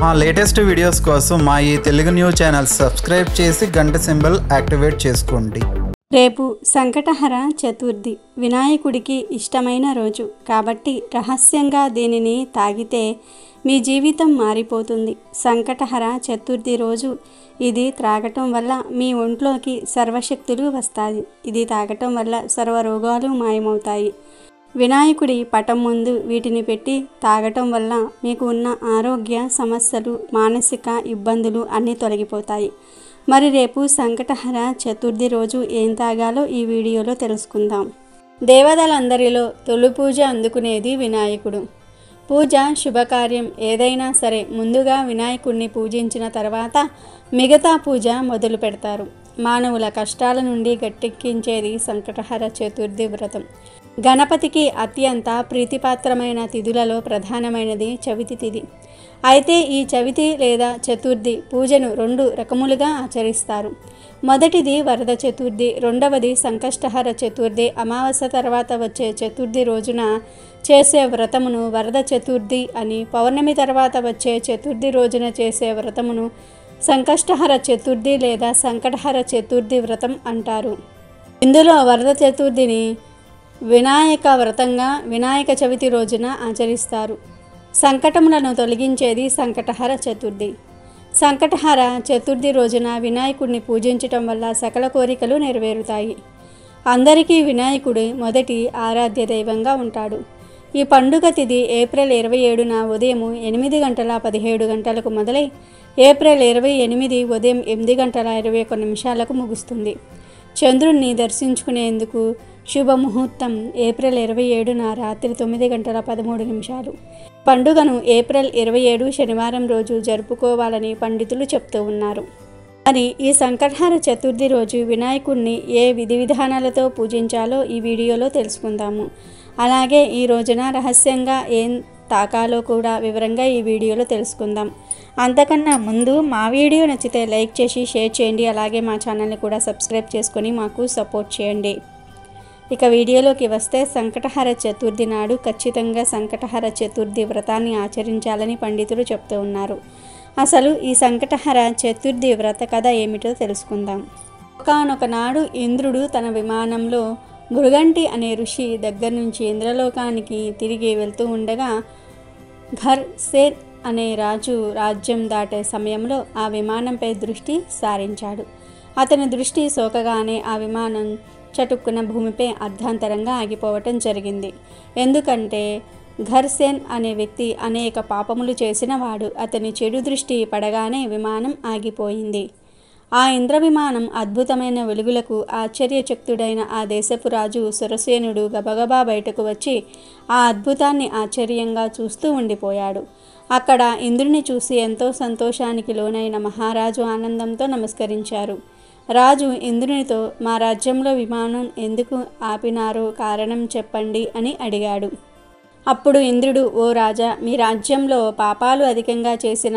మా latest videos కోసం మా ఈ తెలుగు న్యూస్ ఛానల్ సబ్స్క్రైబ్ చేసి గంట సింబల్ యాక్టివేట్ చేసుకోండి. రేపు సంకటహర చతుర్థి, వినాయకుడికి ఇష్టమైన రోజు కాబట్టి రహస్యంగా దీనిని తాగితే మీ జీవితం మారిపోతుంది. సంకటహర చతుర్థి రోజు ఇది త్రాగటం వల్ల మీ ఒంట్లోకి సర్వశక్తులు వస్తాయి. ఇది తాగటం వల్ల సర్వరోగాలు మాయమవుతాయి. వినాయకుడి పటం ముందు వీటిని పెట్టి తాగటం వల్ల మీకు ఉన్న ఆరోగ్య సమస్యలు, మానసిక ఇబ్బందులు అన్నీ తొలగిపోతాయి. మరి రేపు సంకటహర చతుర్థి రోజు ఏం తాగాలో ఈ వీడియోలో తెలుసుకుందాం. దేవతలందరిలో తొలి పూజ అందుకునేది వినాయకుడు. పూజ శుభకార్యం ఏదైనా సరే ముందుగా వినాయకుడిని పూజించిన తర్వాత మిగతా పూజ మొదలు పెడతారు. మానవుల కష్టాల నుండి గట్టెక్కించేది సంకటహర చతుర్థి వ్రతం. గణపతికి అత్యంత ప్రీతిపాత్రమైన తిథులలో ప్రధానమైనది చవితి తిథి. అయితే ఈ చవితి లేదా చతుర్థి పూజను 2 రకములుగా ఆచరిస్తారు. మొదటిది వరద చతుర్థి, రెండవది సంకష్టహర చతుర్థి. అమావాస్య తర్వాత వచ్చే చతుర్థి రోజున చేసే వ్రతమును వరద చతుర్థి అని, పౌర్ణమి తర్వాత వచ్చే చతుర్థి రోజున చేసే వ్రతమును సంకష్టహర చతుర్థి లేదా సంకటహర చతుర్థి వ్రతం అంటారు. ఇందులో వరద చతుర్థిని వినాయక వ్రతంగా వినాయక చవితి రోజున ఆచరిస్తారు. సంకటములను తొలగించేది సంకటహర చతుర్థి. సంకటహర చతుర్థి రోజున వినాయకుడిని పూజించటం వల్ల సకల కోరికలు నెరవేరుతాయి. అందరికీ వినాయకుడు మొదటి ఆరాధ్య దైవంగా ఉంటాడు. ఈ పండుగ తిథి ఏప్రిల్ 27న ఉదయం 8:17 మొదలై ఏప్రిల్ 28 ఉదయం 8:21 ముగుస్తుంది. చంద్రుణ్ణి దర్శించుకునేందుకు శుభముహూర్తం ఏప్రిల్ 27న రాత్రి 9:13. పండుగను ఏప్రిల్ 27 శనివారం రోజు జరుపుకోవాలని పండితులు చెప్తూ ఉన్నారు. మరి ఈ సంకటహర చతుర్థి రోజు వినాయకుడిని ఏ విధి విధానాలతో పూజించాలో ఈ వీడియోలో తెలుసుకుందాము. అలాగే ఈ రోజున రహస్యంగా ఏం తాకాలో కూడా వివరంగా ఈ వీడియోలో తెలుసుకుందాం. అంతకన్నా ముందు మా వీడియో నచ్చితే లైక్ చేసి షేర్ చేయండి. అలాగే మా ఛానల్ని కూడా సబ్స్క్రైబ్ చేసుకొని మాకు సపోర్ట్ చేయండి. ఇక వీడియోలోకి వస్తే సంకటహర చతుర్థి నాడు ఖచ్చితంగా సంకటహర చతుర్థి వ్రతాన్ని ఆచరించాలని పండితులు చెప్తూ ఉన్నారు. అసలు ఈ సంకటహర చతుర్థి వ్రత కథ ఏమిటో తెలుసుకుందాం. ఒకానొక నాడు ఇంద్రుడు తన విమానంలో మృగంటి అనే ఋషి దగ్గర నుంచి ఇంద్రలోకానికి తిరిగి వెళ్తూ ఉండగా ఘర్సేన్ అనే రాజు రాజ్యం దాటే సమయంలో ఆ విమానంపై దృష్టి సారించాడు. అతని దృష్టి సోకగానే ఆ విమానం చటుక్కున భూమిపై అర్ధాంతరంగా ఆగిపోవటం జరిగింది. ఎందుకంటే ఘర్సేన్ అనే వ్యక్తి అనేక పాపములు చేసిన వాడు. అతని చెడు దృష్టి పడగానే విమానం ఆగిపోయింది. ఆ ఇంద్ర విమానం అద్భుతమైన వెలుగులకు ఆశ్చర్యచక్తుడైన ఆ దేశపు రాజు సురసేనుడు గబగబా బయటకు వచ్చి ఆ అద్భుతాన్ని ఆశ్చర్యంగా చూస్తూ ఉండిపోయాడు. అక్కడ ఇంద్రుని చూసి ఎంతో సంతోషానికి లోనైన మహారాజు ఆనందంతో నమస్కరించారు. రాజు ఇంద్రునితో మా రాజ్యంలో విమానం ఎందుకు ఆపినారో కారణం చెప్పండి అని అడిగాడు. అప్పుడు ఇంద్రుడు, ఓ రాజా, మీ రాజ్యంలో పాపాలు అధికంగా చేసిన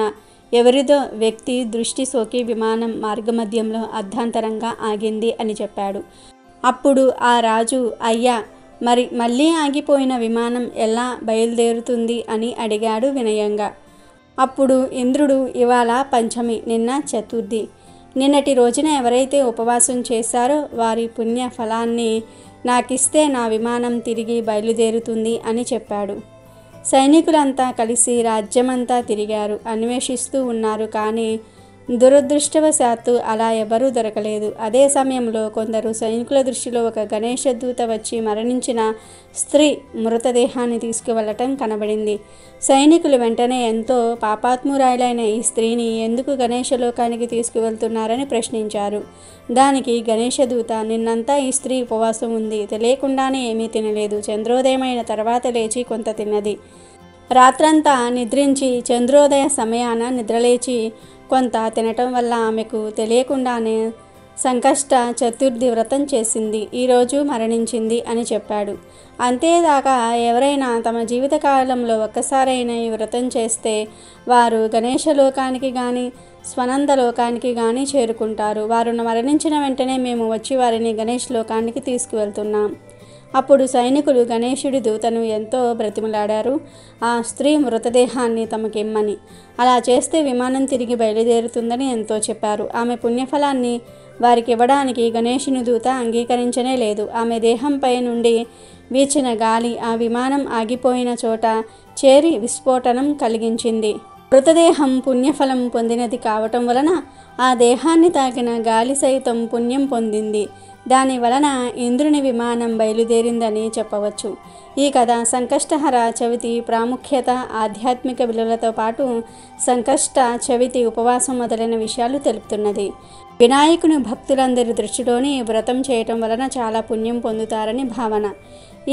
ఎవరిదో వ్యక్తి దృష్టి సోకి విమానం మార్గమధ్యంలో అర్ధాంతరంగా ఆగింది అని చెప్పాడు. అప్పుడు ఆ రాజు, అయ్యా, మళ్ళీ ఆగిపోయిన విమానం ఎలా బయలుదేరుతుంది అని అడిగాడు వినయంగా. అప్పుడు ఇంద్రుడు, ఇవాళ పంచమి, నిన్న చతుర్థి. నిన్నటి రోజున ఎవరైతే ఉపవాసం చేశారో వారి పుణ్య ఫలాన్ని నాకిస్తే నా విమానం తిరిగి బయలుదేరుతుంది అని చెప్పాడు. సైనికులంతా కలిసి రాజ్యమంతా తిరిగారు, అన్వేషిస్తూ ఉన్నారు. కానీ దురదృష్టవశాత్తు అలా ఎవరూ దొరకలేదు. అదే సమయంలో కొందరు సైనికుల దృష్టిలో ఒక గణేష దూత వచ్చి మరణించిన స్త్రీ మృతదేహాన్ని తీసుకువెళ్ళటం కనబడింది. సైనికులు వెంటనే ఎంతో పాపాత్మురాలైన ఈ స్త్రీని ఎందుకు గణేశలోకానికి తీసుకువెళ్తున్నారని ప్రశ్నించారు. దానికి గణేష దూత, నిన్నంతా ఈ స్త్రీ ఉపవాసం ఉంది, తెలియకుండానే ఏమీ తినలేదు. చంద్రోదయమైన తర్వాత లేచి కొంత తిన్నది. రాత్రంతా నిద్రించి చంద్రోదయ సమయాన నిద్రలేచి కొంత తినటం వల్ల ఆమెకు తెలియకుండానే సంకష్ట చతుర్థి వ్రతం చేసింది. ఈరోజు మరణించింది అని చెప్పాడు. అంతేదాకా ఎవరైనా తమ జీవితకాలంలో ఒక్కసారైనా ఈ వ్రతం చేస్తే వారు గణేశలోకానికి కానీ స్వనంద లోకానికి కానీ చేరుకుంటారు. వారు మరణించిన వెంటనే మేము వచ్చి వారిని గణేష్ లోకానికి తీసుకువెళ్తున్నాం. అప్పుడు సైనికులు గణేశుడి దూతను ఎంతో బ్రతిమలాడారు ఆ స్త్రీ మృతదేహాన్ని తమకిమ్మని. అలా చేస్తే విమానం తిరిగి బయలుదేరుతుందని ఎంతో చెప్పారు. ఆమె పుణ్యఫలాన్ని వారికి ఇవ్వడానికి గణేశుని దూత అంగీకరించనే లేదు. ఆమె దేహంపై నుండి వీచిన గాలి ఆ విమానం ఆగిపోయిన చోట చేరి విస్ఫోటనం కలిగించింది. మృతదేహం పుణ్యఫలం పొందినది కావటం వలన ఆ దేహాన్ని తాకిన గాలి సైతం పుణ్యం పొందింది. దాని వలన ఇంద్రుని విమానం బయలుదేరిందని చెప్పవచ్చు. ఈ కథ సంకష్టహర చవితి ప్రాముఖ్యత, ఆధ్యాత్మిక విలువలతో పాటు సంకష్ట చవితి ఉపవాసం మొదలైన విషయాలు తెలుపుతున్నది. వినాయకుని భక్తులందరి దృష్టిలోని వ్రతం చేయటం వలన చాలా పుణ్యం పొందుతారని భావన.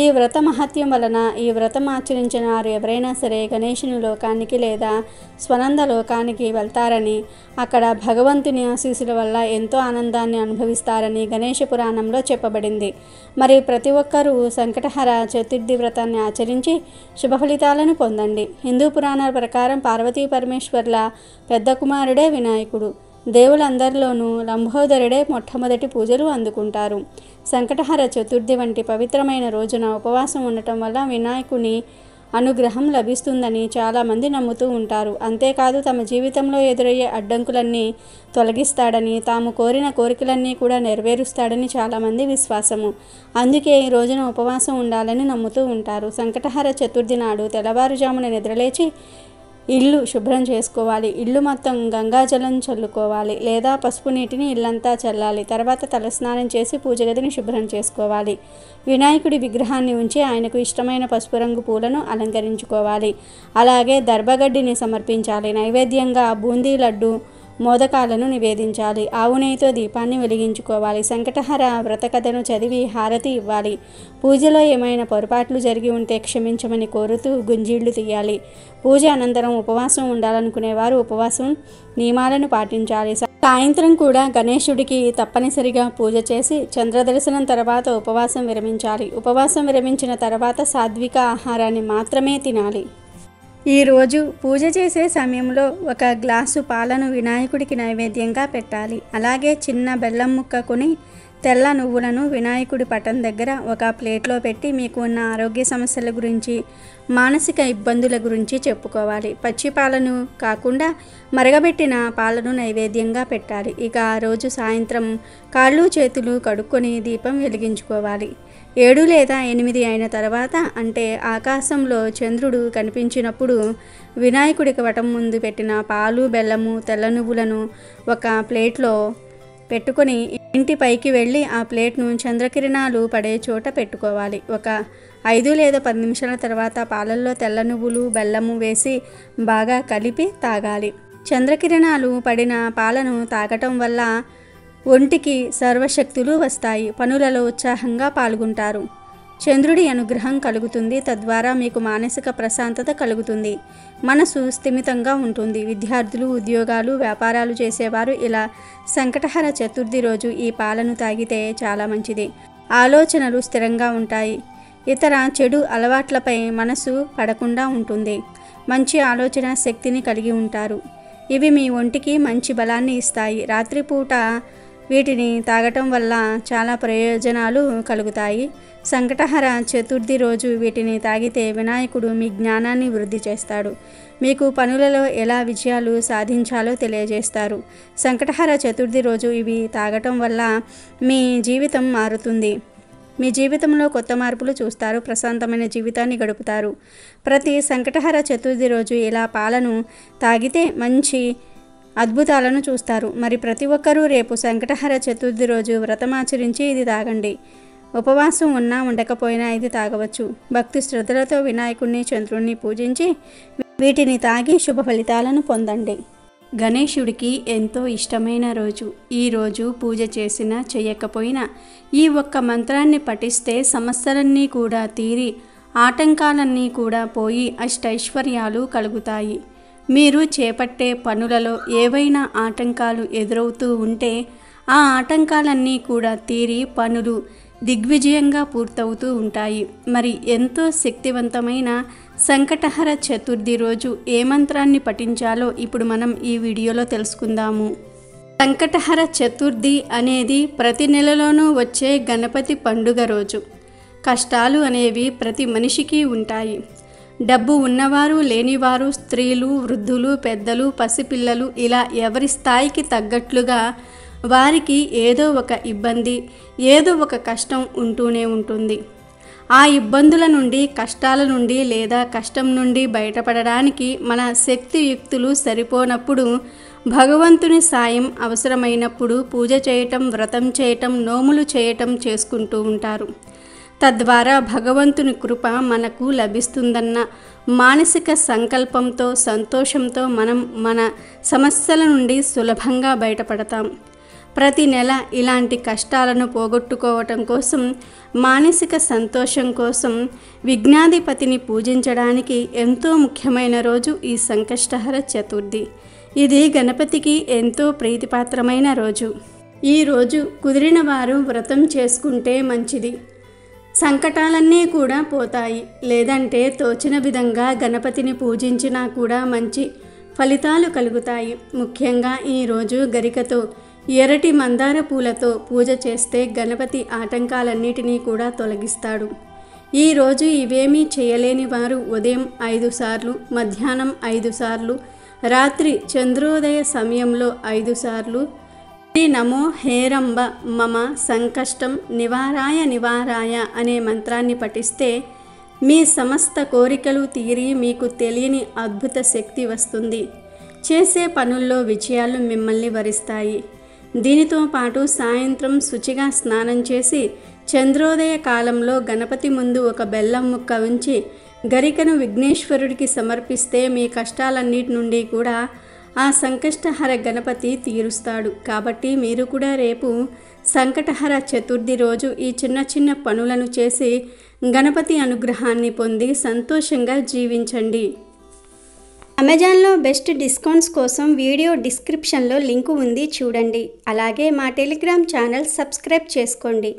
ఈ వ్రత మహత్యం వలన ఈ వ్రతం ఆచరించిన వారు ఎవరైనా సరే గణేశుని లోకానికి లేదా స్వనంద లోకానికి వెళ్తారని, అక్కడ భగవంతుని ఆశీస్సుల వల్ల ఎంతో ఆనందాన్ని అనుభవిస్తారని గణేశ పురాణంలో చెప్పబడింది. మరి ప్రతి ఒక్కరూ సంకటహర చతుర్థి వ్రతాన్ని ఆచరించి శుభ ఫలితాలను పొందండి. హిందూ పురాణాల ప్రకారం పార్వతీ పరమేశ్వర్ల పెద్ద కుమారుడే వినాయకుడు. దేవులందరిలోనూ లంబోదరుడే మొట్టమొదటి పూజలు అందుకుంటారు. సంకటహర చతుర్థి వంటి పవిత్రమైన రోజున ఉపవాసం ఉండటం వల్ల వినాయకుని అనుగ్రహం లభిస్తుందని చాలామంది నమ్ముతూ ఉంటారు. అంతేకాదు తమ జీవితంలో ఎదురయ్యే అడ్డంకులన్నీ తొలగిస్తాడని, తాము కోరిన కోరికలన్నీ కూడా నెరవేరుస్తాడని చాలామంది విశ్వాసము. అందుకే ఈ రోజున ఉపవాసం ఉండాలని నమ్ముతూ ఉంటారు. సంకటహర చతుర్థి నాడు తెల్లవారుజామున నిద్రలేచి ఇల్లు శుభ్రం చేసుకోవాలి. ఇల్లు మొత్తం గంగాజలం చల్లుకోవాలి లేదా పసుపు నీటిని ఇల్లంతా చల్లాలి. తర్వాత తలస్నానం చేసి పూజ గదిని శుభ్రం చేసుకోవాలి. వినాయకుడి విగ్రహాన్ని ఉంచి ఆయనకు ఇష్టమైన పసుపు రంగు పూలను అలంకరించుకోవాలి. అలాగే దర్భగడ్డిని సమర్పించాలి. నైవేద్యంగా బూందీ లడ్డు, మోదకాలను నివేదించాలి. ఆవు నెయ్యితో దీపాన్ని వెలిగించుకోవాలి. సంకటహర వ్రత కథను చదివి హారతి ఇవ్వాలి. పూజలో ఏమైనా పొరపాట్లు జరిగి ఉంటే క్షమించమని కోరుతూ గుంజీళ్లు తీయాలి. పూజ అనంతరం ఉపవాసం ఉండాలనుకునేవారు ఉపవాసం నియమాలను పాటించాలి. సాయంత్రం కూడా గణేశుడికి తప్పనిసరిగా పూజ చేసి చంద్రదర్శనం తర్వాత ఉపవాసం విరమించాలి. ఉపవాసం విరమించిన తర్వాత సాత్విక ఆహారాన్ని మాత్రమే తినాలి. ఈరోజు పూజ చేసే సమయంలో ఒక గ్లాసు పాలను వినాయకుడికి నైవేద్యంగా పెట్టాలి. అలాగే చిన్న బెల్లం ముక్క కొని తెల్ల నువ్వులను వినాయకుడి పటం దగ్గర ఒక ప్లేట్లో పెట్టి మీకు ఉన్న ఆరోగ్య సమస్యల గురించి, మానసిక ఇబ్బందుల గురించి చెప్పుకోవాలి. పచ్చి పాలను కాకుండా మరగబెట్టిన పాలను నైవేద్యంగా పెట్టాలి. ఇక ఆ రోజు సాయంత్రం కాళ్ళు చేతులు కడుక్కొని దీపం వెలిగించుకోవాలి. 7 లేదా 8 అయిన తర్వాత, అంటే ఆకాశంలో చంద్రుడు కనిపించినప్పుడు వినాయకుడికి వటం ముందు పెట్టిన పాలు, బెల్లము, తెల్ల నువ్వులను ఒక ప్లేట్లో పెట్టుకొని ఇంటి పైకి వెళ్ళి ఆ ప్లేట్ను చంద్రకిరణాలు పడే చోట పెట్టుకోవాలి. ఒక 5 లేదా 10 నిమిషాల తర్వాత పాలల్లో తెల్ల నువ్వులు, బెల్లము వేసి బాగా కలిపి తాగాలి. చంద్రకిరణాలు పడిన పాలను తాగటం వల్ల ఒంటికి సర్వశక్తులు వస్తాయి. పనులలో ఉత్సాహంగా పాల్గొంటారు. చంద్రుడి అనుగ్రహం కలుగుతుంది. తద్వారా మీకు మానసిక ప్రశాంతత కలుగుతుంది. మనసు స్థిమితంగా ఉంటుంది. విద్యార్థులు, ఉద్యోగాలు, వ్యాపారాలు చేసేవారు ఇలా సంకటహర చతుర్థి రోజు ఈ పాలను తాగితే చాలా మంచిది. ఆలోచనలు స్థిరంగా ఉంటాయి. ఇతర చెడు అలవాట్లపై మనసు పడకుండా ఉంటుంది. మంచి ఆలోచన శక్తిని కలిగి ఉంటారు. ఇవి మీ ఒంటికి మంచి బలాన్ని ఇస్తాయి. రాత్రిపూట వీటిని తాగటం వల్ల చాలా ప్రయోజనాలు కలుగుతాయి. సంకటహర చతుర్థి రోజు వీటిని తాగితే వినాయకుడు మీ జ్ఞానాన్ని వృద్ధి చేస్తాడు. మీకు పనులలో ఎలా విజయాలు సాధించాలో తెలియజేస్తారు. సంకటహర చతుర్థి రోజు ఇవి తాగటం వల్ల మీ జీవితం మారుతుంది. మీ జీవితంలో కొత్త మార్పులు చూస్తారు. ప్రశాంతమైన జీవితాన్ని గడుపుతారు. ప్రతి సంకటహర చతుర్థి రోజు ఇలా పాలను తాగితే మంచి అద్భుతాలను చూస్తారు. మరి ప్రతి ఒక్కరూ రేపు సంకటహర చతుర్థి రోజు వ్రతమాచరించి ఇది తాగండి. ఉపవాసం ఉన్నా ఉండకపోయినా ఇది తాగవచ్చు. భక్తి శ్రద్ధలతో వినాయకుడిని, చంద్రుణ్ణి పూజించి వీటిని తాగి శుభ ఫలితాలను పొందండి. గణేశుడికి ఎంతో ఇష్టమైన రోజు. ఈ రోజు పూజ చేసినా చేయకపోయినా ఈ ఒక్క మంత్రాన్ని పఠిస్తే సమస్యలన్నీ కూడా తీరి ఆటంకాలన్నీ కూడా పోయి అష్టైశ్వర్యాలు కలుగుతాయి. మీరు చేపట్టే పనులలో ఏవైనా ఆటంకాలు ఎదురవుతూ ఉంటే ఆ ఆటంకాలన్నీ కూడా తీరి పనులు దిగ్విజయంగా పూర్తవుతూ ఉంటాయి. మరి ఎంతో శక్తివంతమైన సంకటహర చతుర్థి రోజు ఏ మంత్రాన్ని పఠించాలో ఇప్పుడు మనం ఈ వీడియోలో తెలుసుకుందాము. సంకటహర చతుర్థి అనేది ప్రతి నెలలోనూ వచ్చే గణపతి పండుగ రోజు. కష్టాలు అనేవి ప్రతి మనిషికి ఉంటాయి. డబ్బు ఉన్నవారు, లేనివారు, స్త్రీలు, వృద్ధులు, పెద్దలు, పసిపిల్లలు ఇలా ఎవరి స్థాయికి తగ్గట్లుగా వారికి ఏదో ఒక ఇబ్బంది, ఏదో ఒక కష్టం ఉంటూనే ఉంటుంది. ఆ ఇబ్బందుల నుండి, కష్టాల నుండి లేదా కష్టం నుండి బయటపడడానికి మన శక్తియుక్తులు సరిపోనప్పుడు భగవంతుని సాయం అవసరమైనప్పుడు పూజ చేయటం, వ్రతం చేయటం, నోములు చేయటం చేసుకుంటూ ఉంటారు. తద్వారా భగవంతుని కృప మనకు లభిస్తుందన్న మానసిక సంకల్పంతో, సంతోషంతో మనం మన సమస్యల నుండి సులభంగా బయటపడతాం. ప్రతి నెల ఇలాంటి కష్టాలను పోగొట్టుకోవటం కోసం, మానసిక సంతోషం కోసం విఘ్నాధిపతిని పూజించడానికి ఎంతో ముఖ్యమైన రోజు ఈ సంకష్టహర చతుర్థి. ఇది గణపతికి ఎంతో ప్రీతిపాత్రమైన రోజు. ఈ రోజు కుదిరిన వారు వ్రతం చేసుకుంటే మంచిది. సంకటాలన్నీ కూడా పోతాయి. లేదంటే తోచిన విధంగా గణపతిని పూజించినా కూడా మంచి ఫలితాలు కలుగుతాయి. ముఖ్యంగా ఈరోజు గరికతో, ఎర్రటి మందార పూలతో పూజ చేస్తే గణపతి ఆటంకాలన్నిటినీ కూడా తొలగిస్తాడు. ఈరోజు ఇవేమీ చేయలేని వారు ఉదయం 5 సార్లు, మధ్యాహ్నం 5 సార్లు, రాత్రి చంద్రోదయ సమయంలో 5 సార్లు శ్రీ నమో హేరంబ మమ సంకష్టం నివారాయ నివారాయ అనే మంత్రాన్ని పఠిస్తే మీ సమస్త కోరికలు తీరి మీకు తెలియని అద్భుత శక్తి వస్తుంది. చేసే పనుల్లో విజయాలు మిమ్మల్ని వరిస్తాయి. దీనితో పాటు సాయంత్రం శుచిగా స్నానం చేసి చంద్రోదయ కాలంలో గణపతి ముందు ఒక బెల్లం ముక్క ఉంచి గరికను విఘ్నేశ్వరుడికి సమర్పిస్తే మీ కష్టాలన్నిటి నుండి కూడా ఆ సంకష్టహర గణపతి తీరుస్తాడు. కాబట్టి మీరు కూడా రేపు సంకటహర చతుర్థి రోజు ఈ చిన్న చిన్న పనులను చేసి గణపతి అనుగ్రహాన్ని పొంది సంతోషంగా జీవించండి. అమెజాన్లో బెస్ట్ డిస్కౌంట్స్ కోసం వీడియో డిస్క్రిప్షన్లో లింకు ఉంది, చూడండి. అలాగే మా టెలిగ్రామ్ ఛానల్ సబ్స్క్రైబ్ చేసుకోండి.